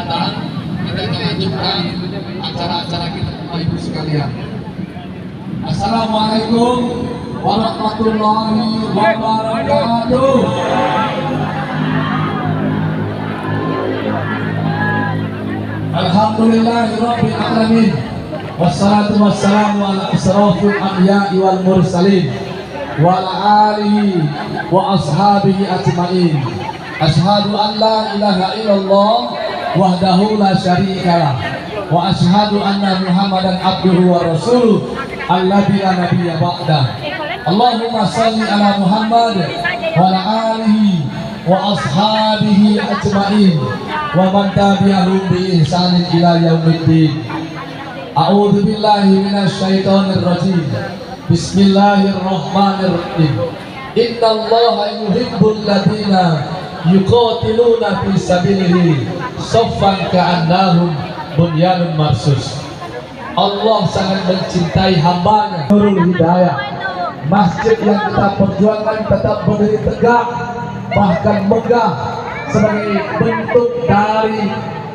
datang, kita lanjutkan acara-acara kita Bapak Ibu sekalian. Assalamualaikum warahmatullahi wabarakatuh. Alhamdulillahirabbil alamin. Wassalatu wassalamu ala asrafil anbiya'i wal mursalin wa ala alihi wa ashabihi ajmain. Asyhadu an la ilaha illallah wahdahu la syarikalah wa asyhadu anna Muhammadan abduhu wa rasuluh alladzi la nabiyya ba'dah. Allahumma shalli ala Muhammad wa ala alihi wa ashabihi ajmain wa man tabi'ahum bi ihsanin ila yaumiddin. A'udzu billahi minasy syaithanir rajim. Bismillahirrahmanirrahim. Innallaha yuhibbul ladzina yuqatiluna fi sabilihi shaffan ka'annahum bunyanun marsus. Allah sangat mencintai hambanya. Nurul Hidayah, masjid yang kita perjuangkan tetap berdiri tegak, bahkan megah, sebagai bentuk dari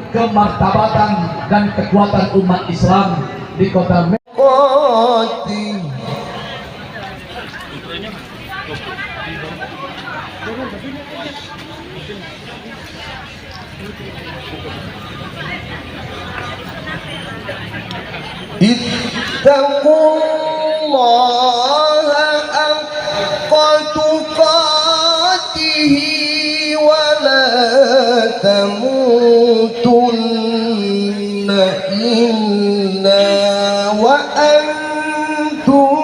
kemartabatan dan kekuatan umat Islam di kota Mekoti. Ittaqullaha haqqa tuqatihi wa la tamutunna illa wa antum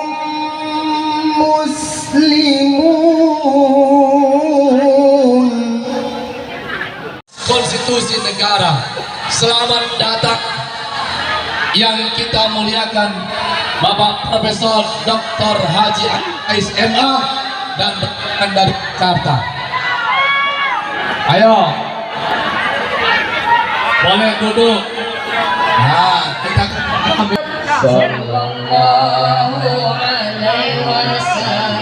muslimun. Konstitusi negara, selamat datang yang kita muliakan Bapak Profesor Dr. Haji Ais MA dan dari Jakarta. Ayo, boleh duduk. Nah, kita ambil. Sallallahu alaihi wasallam.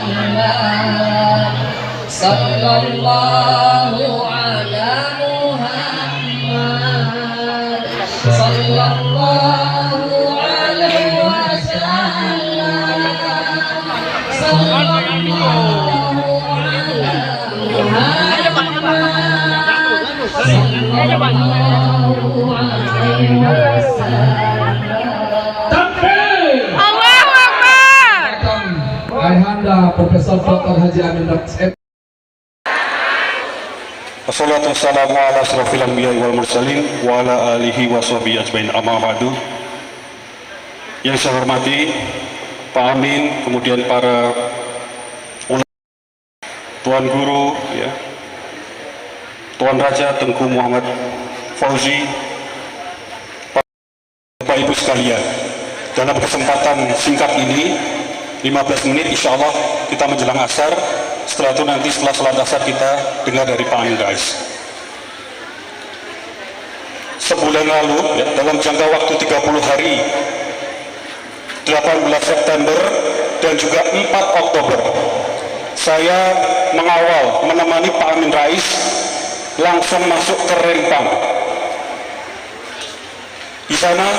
Sallallahu ala Muhammad. Sallallahu alaihi wasallam. Sallallahu ala Allahu Akbar. Ayahanda Profesor Dr. Haji Amin Rais. Wassalatu wassalamu ala asrofil anbiya'i wal mursalin wa ala alihi wa sahbihi ajmain, amma ba'du. Yang saya hormati Pak Amin, kemudian para ulama, Tuan Guru, ya, Tuan Raja Tengku Muhammad Fauzi, Bapak Ibu sekalian, dalam kesempatan singkat ini 15 menit insya Allah kita menjelang asar. Setelah itu nanti setelah sholat asar kita dengar dari Pak Amin Rais. Sebulan lalu, ya, dalam jangka waktu 30 hari, 18 September dan juga 4 Oktober, saya mengawal menemani Pak Amin Rais langsung masuk ke Rempang. Di sana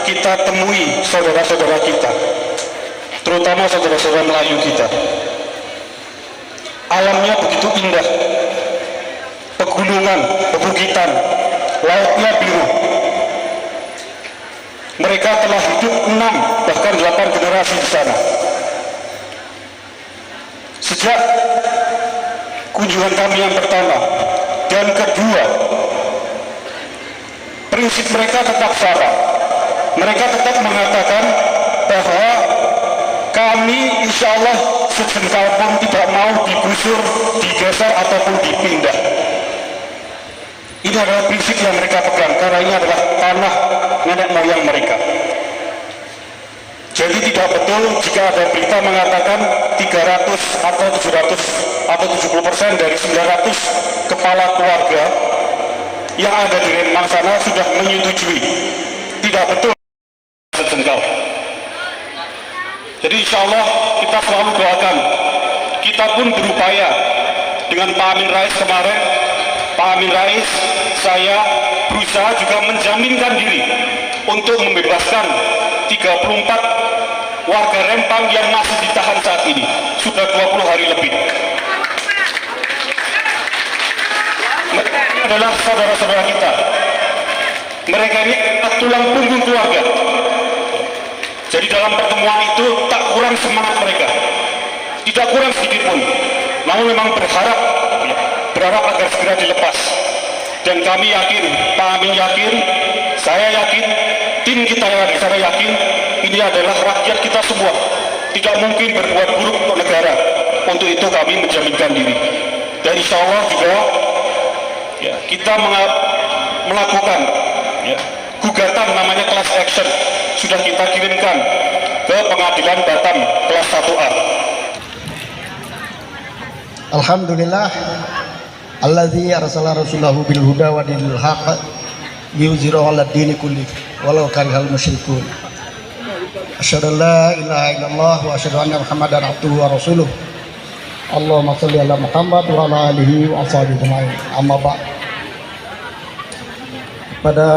kita temui saudara-saudara kita, terutama saudara-saudara Melayu kita. Alamnya begitu indah, pegunungan, pebukitan, lautnya biru. Mereka telah hidup 6 bahkan 8 generasi di sana. Sejak kunjungan kami yang pertama dan kedua, prinsip mereka tetap sama. Mereka tetap mengatakan bahwa kami insya Allah sejengkal pun tidak mau digusur, digeser ataupun dipindah. Ini adalah prinsip yang mereka pegang karena ini adalah tanah nenek moyang mereka. Jadi tidak betul jika ada berita mengatakan 300 atau 700 atau 70% dari 900 kepala keluarga yang ada di Rempang sana sudah menyetujui. Tidak betul sejengkal. Jadi insya Allah kita selalu doakan. Kita pun berupaya dengan Pak Amin Rais kemarin. Pak Amin Rais, saya berusaha juga menjaminkan diri untuk membebaskan 34 warga Rempang yang masih ditahan saat ini, sudah 20 hari lebih. Mereka adalah saudara-saudara kita. Mereka ini adalah tulang punggung keluarga. Jadi dalam pertemuan itu tak kurang semangat mereka, tidak kurang sedikit pun. Namun memang berharap agar segera dilepas. Dan kami yakin, Pak Amin yakin, saya yakin, tim kita yang di sana yakin, ini adalah rakyat kita semua. Tidak mungkin berbuat buruk untuk negara. Untuk itu kami menjaminkan diri. Dan insya Allah juga ya, kita melakukan ya, gugatan namanya class action, sudah kita kirimkan ke pengadilan Batam kelas 1A. Alhamdulillah alladzi arsala rasulahu bil huda wa dinil haqq liyuzhirahu 'ala dini kulli walau karihal musyrikun. Asyhadu an la ilaha illallah wa asyhadu anna Muhammadan abduhu wa rasuluh. Allahumma shalli ala Muhammad wa ala alihi wa ashabihi ajmain. Amma ba'd. Pada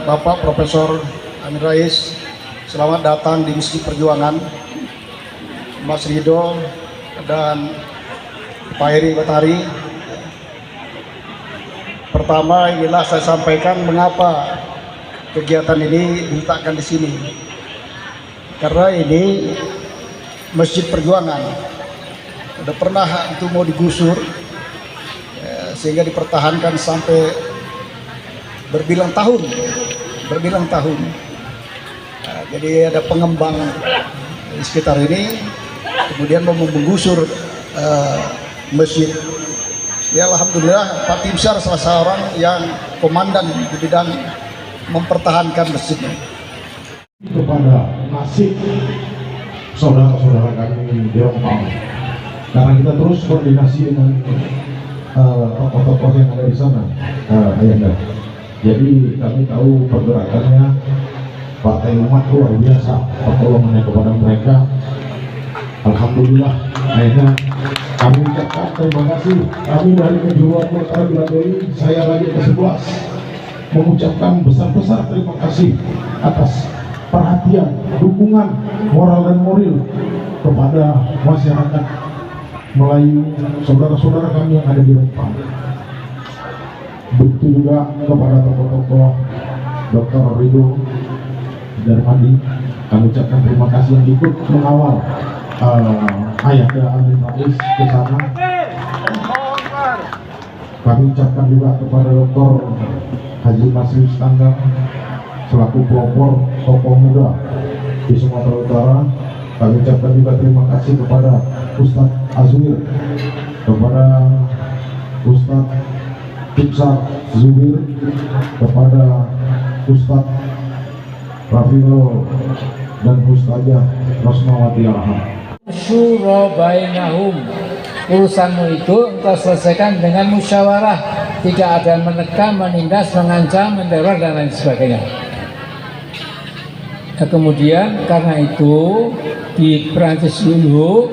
Bapak Profesor Amin Rais, selamat datang di Masjid Perjuangan. Mas Ridho dan Pak Heri Batari. Pertama, inilah saya sampaikan mengapa kegiatan ini diletakkan di sini. Karena ini Masjid Perjuangan udah pernah itu mau digusur, sehingga dipertahankan sampai berbilang tahun. Jadi ada pengembang di sekitar ini, kemudian mau menggusur masjid. Ya alhamdulillah Pak Timsar salah seorang yang komandan di bidang mempertahankan masjidnya. Kepada nasib saudara-saudara kami di Rempang, karena kita terus koordinasi dengan tokoh-tokoh yang ada di sana, Ayanda. Jadi kami tahu pergerakannya Pak Umat luar biasa, pertolongannya kepada mereka. Alhamdulillah, akhirnya kami ucapkan terima kasih. Kami dari kejuruan Kota Biladoi, saya lagi ke-11 mengucapkan besar-besar terima kasih atas perhatian, dukungan moral dan moral kepada masyarakat Melayu, saudara-saudara kami yang ada di Rempang. Begitu juga kepada tokoh-tokoh Dr. Ridho Darmadi, kami ucapkan terima kasih yang ikut mengawal Ayahanda Amin Rais ke sana. Kami ucapkan juga kepada Dr. Haji Masri Standar selaku pelopor tokoh muda di Sumatera Utara. Kami ucapkan juga terima kasih kepada Ustadz Azwir, kepada Ustadz Timsar Zubir, kepada Ustadz Rafiul dan Ustazah Rosmawati Arham. Syura bainahum, urusanmu itu engkau selesaikan dengan musyawarah, tidak ada menekan, menindas, mengancam, meneror dan lain sebagainya. Nah, kemudian karena itu di Perancis dulu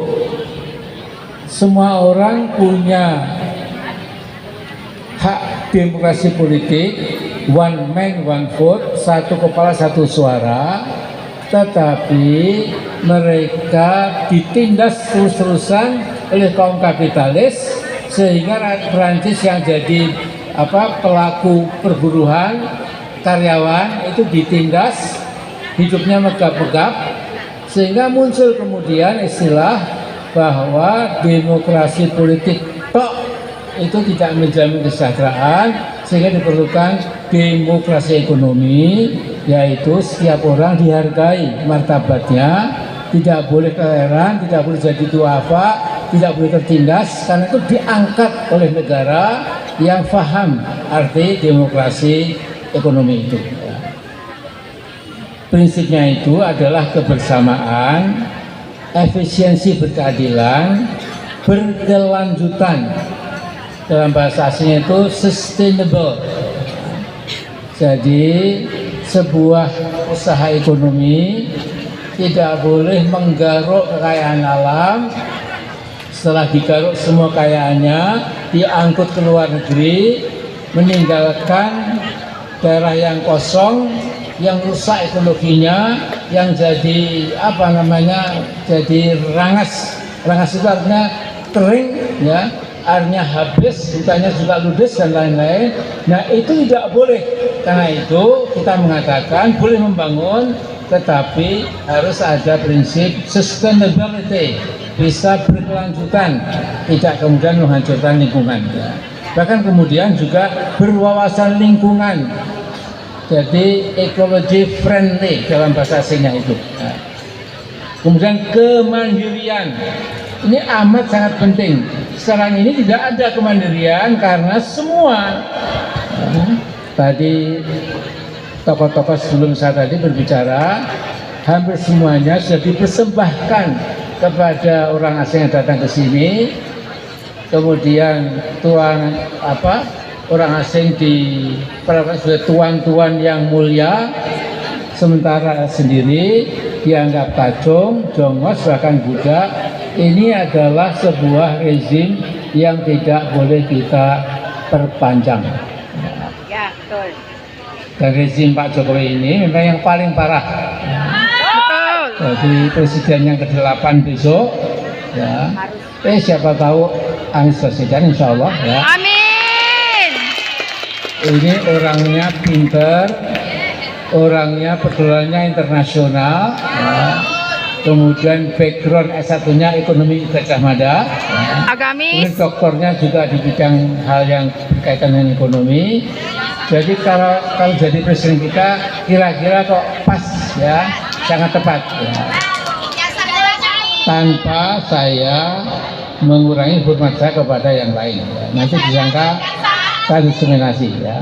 semua orang punya hak demokrasi politik, one man one vote, satu kepala satu suara, tetapi mereka ditindas terus-terusan oleh kaum kapitalis sehingga rakyat Perancis yang jadi pelaku perburuan karyawan itu ditindas, hidupnya megap-megap, sehingga muncul kemudian istilah bahwa demokrasi politik tok itu tidak menjamin kesejahteraan, sehingga diperlukan demokrasi ekonomi, yaitu setiap orang dihargai martabatnya, tidak boleh keleran, tidak boleh jadi duafa, tidak boleh tertindas, karena itu diangkat oleh negara yang paham arti demokrasi ekonomi itu. Prinsipnya itu adalah kebersamaan, efisiensi berkeadilan, berkelanjutan. Dalam bahasa aslinya itu sustainable. Jadi sebuah usaha ekonomi tidak boleh menggaruk kekayaan alam, setelah digaruk semua kekayaannya diangkut ke luar negeri, meninggalkan daerah yang kosong, yang rusak ekologinya, yang jadi jadi rangas itu artinya kering, ya, airnya habis, hutannya juga ludes dan lain-lain. Nah itu tidak boleh. Karena itu kita mengatakan boleh membangun, tetapi harus ada prinsip sustainability, bisa berkelanjutan, tidak kemudian menghancurkan lingkungan, ya. Bahkan kemudian juga berwawasan lingkungan, jadi ecology friendly dalam bahasa asingnya itu, ya. Kemudian kemandirian, ini amat sangat penting. Sekarang ini tidak ada kemandirian karena semua, ya, tadi tokoh-tokoh sebelum saya tadi berbicara, hampir semuanya sudah dipersembahkan kepada orang asing yang datang ke sini. Kemudian orang asing diperlakukan sebagai tuan-tuan yang mulia, sementara sendiri dianggap kacung, jongos, bahkan budak. Ini adalah sebuah rezim yang tidak boleh kita perpanjang. Ya, betul. Dan rezim Pak Jokowi ini memang yang paling parah. Betul. Jadi presiden yang ke-8 besok, ya. Siapa tahu Anies Baswedan, insya Allah, ya. Amin. Ini orangnya pinter, orangnya pergaulannya internasional, ya. Kemudian background S1-nya ekonomi Gajah Mada, ya. Agamis. Kemudian doktornya juga di bidang hal yang berkaitan dengan ekonomi. Jadi kalau jadi presiden kita kira-kira kok pas, ya, sangat tepat, ya. Tanpa saya mengurangi hormat saya kepada yang lain, ya. Nanti disangka saya diskriminasi, ya.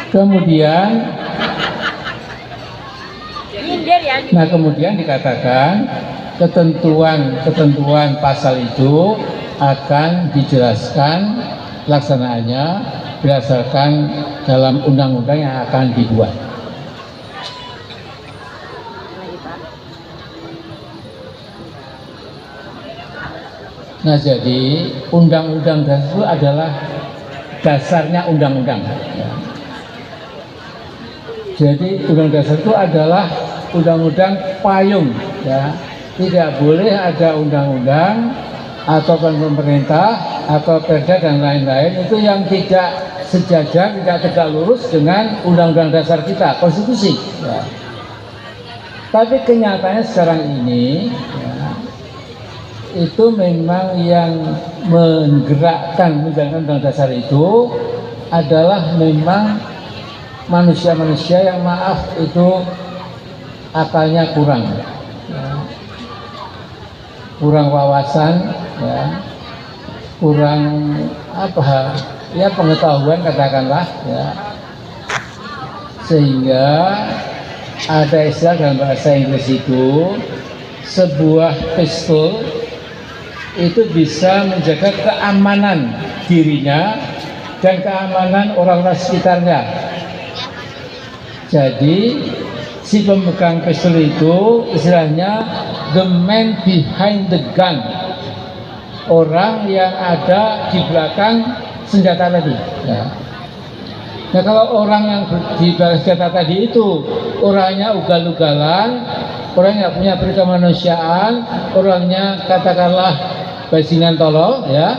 Kemudian dikatakan ketentuan pasal itu akan dijelaskan pelaksanaannya berdasarkan dalam undang-undang yang akan dibuat. Nah, jadi undang-undang dasar itu adalah dasarnya undang-undang, ya. Jadi undang dasar itu adalah undang-undang payung, ya. Tidak boleh ada undang-undang atau pemerintah atau perda dan lain-lain itu yang tidak sejajar, tidak tegak lurus dengan undang-undang dasar kita, konstitusi, ya. Tapi kenyataannya sekarang ini, ya, itu memang yang menggerakkan menjalankan undang dasar itu adalah memang manusia-manusia yang maaf itu akalnya kurang, ya. Kurang wawasan, ya, kurang pengetahuan katakanlah, ya, sehingga ada istilah dalam bahasa Inggris itu sebuah pistol itu bisa menjaga keamanan dirinya dan keamanan orang-orang sekitarnya. Jadi si pemegang pistol itu istilahnya the man behind the gun, orang yang ada di belakang senjata tadi, ya. Nah, kalau orang yang di belakang senjata tadi itu orangnya ugal-ugalan, orangnya punya kemanusiaan, orangnya katakanlah bajingan tolol, ya,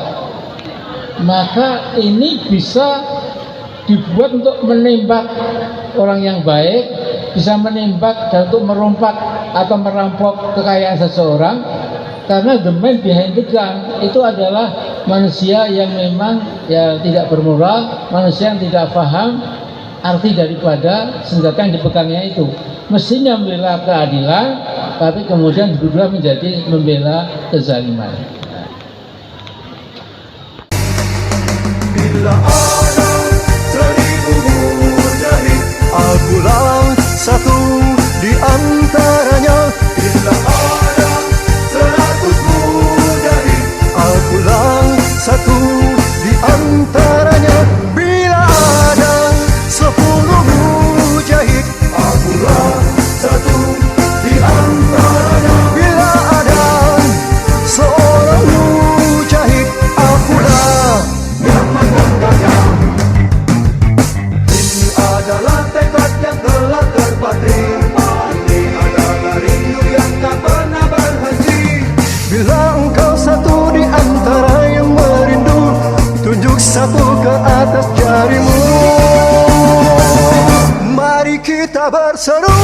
maka ini bisa dibuat untuk menembak orang yang baik, bisa menembak dan untuk merompak atau merampok kekayaan seseorang, karena the man behind the gun itu adalah manusia yang memang ya tidak bermoral, manusia yang tidak paham arti daripada senjata yang dipegangnya itu. Mestinya membela keadilan, tapi kemudian berubah menjadi membela kezaliman. Bila ada 1000 mujahid, akulah satu di antaranya. Bila ada 100 mujahid, akulah satu di antaranya. Bila ada 10 mujahid, akulah satu di antaranya. Bila ada seorang mujahid, akulah yang menangkapnya. seru